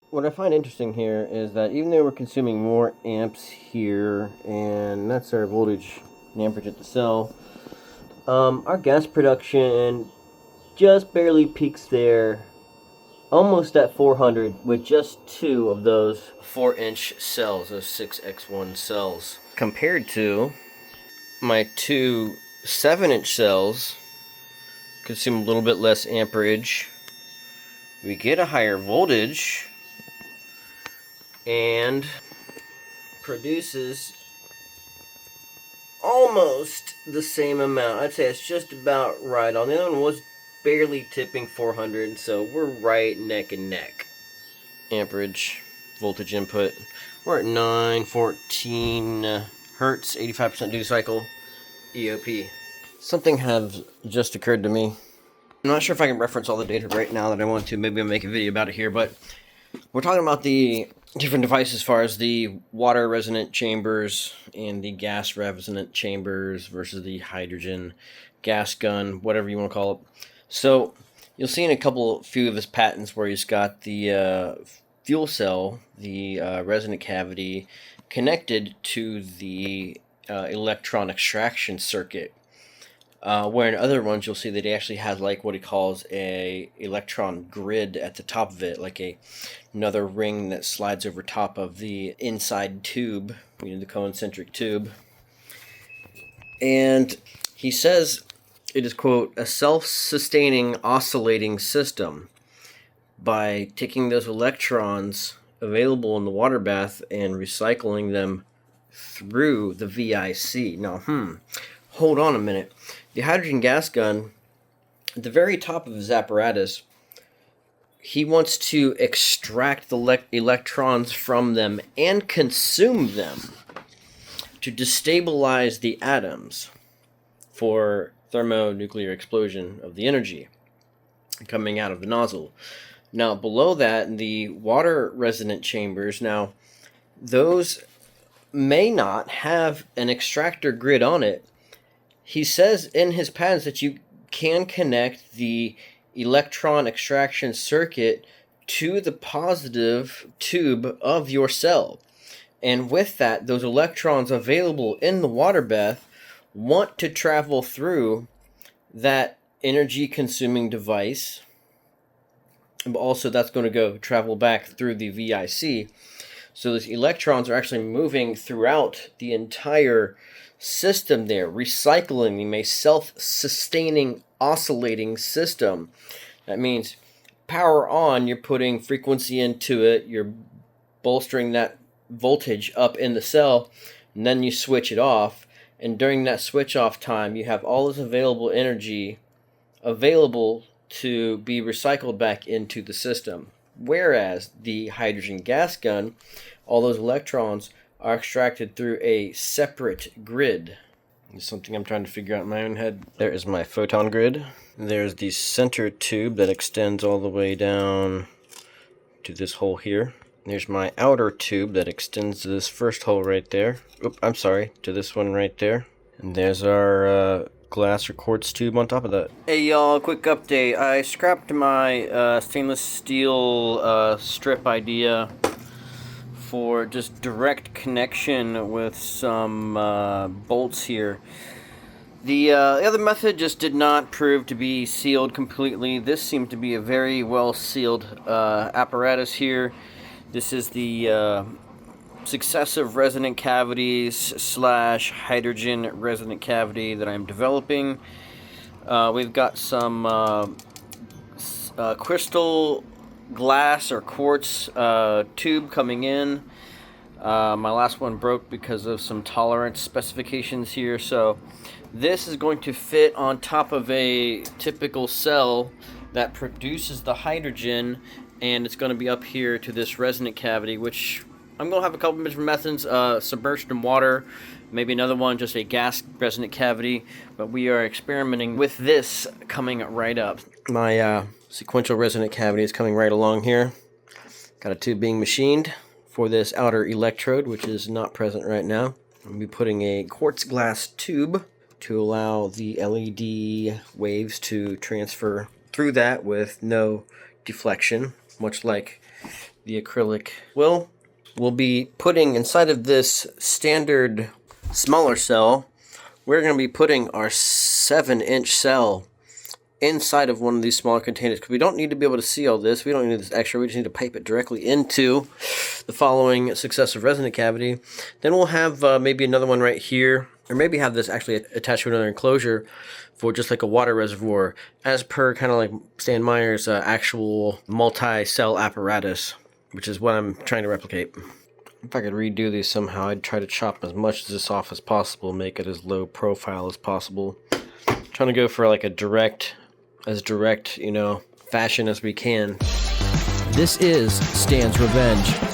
what I find interesting here is that even though we're consuming more amps here, and that's our voltage and amperage at the cell, our gas production just barely peaks there, almost at 400, with just two of those 4-inch cells, those 6x1 cells, compared to my two 7-inch cells. Consume a little bit less amperage. We get a higher voltage and produces almost the same amount. I'd say it's just about right on. The other one was barely tipping 400, so we're right neck and neck. Amperage, voltage input. We're at 914 hertz, 85% duty cycle, EOP. Something has just occurred to me. I'm not sure if I can reference all the data right now that I want to. Maybe I'll make a video about it here, but we're talking about the different devices as far as the water resonant chambers and the gas resonant chambers versus the hydrogen gas gun, whatever you want to call it. So you'll see in a few of his patents where he's got the fuel cell, the resonant cavity, connected to the electron extraction circuit. Where in other ones you'll see that he actually has like what he calls a electron grid at the top of it, like another ring that slides over top of the inside tube, the concentric tube. And he says it is, quote, a self-sustaining oscillating system. By taking those electrons available in the water bath and recycling them through the VIC. Now, hold on a minute. The hydrogen gas gun, at the very top of his apparatus, he wants to extract the electrons from them and consume them to destabilize the atoms for thermo-nuclear explosion of the energy coming out of the nozzle. Now, below that, the water resonant chambers, now, those may not have an extractor grid on it. He says in his patents that you can connect the electron extraction circuit to the positive tube of your cell. And with that, those electrons available in the water bath want to travel through that energy-consuming device. But also, that's going to go travel back through the VIC. So these electrons are actually moving throughout the entire system there, recycling a self-sustaining oscillating system. That means power on, you're putting frequency into it, you're bolstering that voltage up in the cell, and then you switch it off, and during that switch off time you have all this available energy available to be recycled back into the system. Whereas the hydrogen gas gun, all those electrons are extracted through a separate grid. It's something I'm trying to figure out in my own head. There is my photon grid. There's the center tube that extends all the way down to this hole here. There's my outer tube that extends to this first hole right there. To this one right there. And there's our glass or quartz tube on top of that. Hey y'all, quick update. I scrapped my stainless steel strip idea for just direct connection with some bolts here. The other method just did not prove to be sealed completely. This seemed to be a very well sealed apparatus here. This is the successive resonant cavities / hydrogen resonant cavity that I'm developing. We've got some crystal glass or quartz tube coming in. My last one broke because of some tolerance specifications here, so this is going to fit on top of a typical cell that produces the hydrogen, and it's going to be up here to this resonant cavity, which I'm going to have a couple of different methods, submerged in water, maybe another one, just a gas resonant cavity, but we are experimenting with this coming right up. My sequential resonant cavity is coming right along here. Got a tube being machined for this outer electrode, which is not present right now. I'm going to be putting a quartz glass tube to allow the LED waves to transfer through that with no deflection, much like the acrylic. Well, we'll be putting inside of this standard smaller cell, we're going to be putting our 7-inch cell inside of one of these smaller containers, because we don't need to be able to see all this. We don't need this extra. We just need to pipe it directly into the following successive resonant cavity. Then we'll have maybe another one right here, or maybe have this actually attached to another enclosure for just like a water reservoir, as per kind of like Stan Meyer's actual multi-cell apparatus, which is what I'm trying to replicate. If I could redo these somehow, I'd try to chop as much of this off as possible, make it as low profile as possible. Trying to go for like a direct, fashion as we can. This is Stan's Revenge.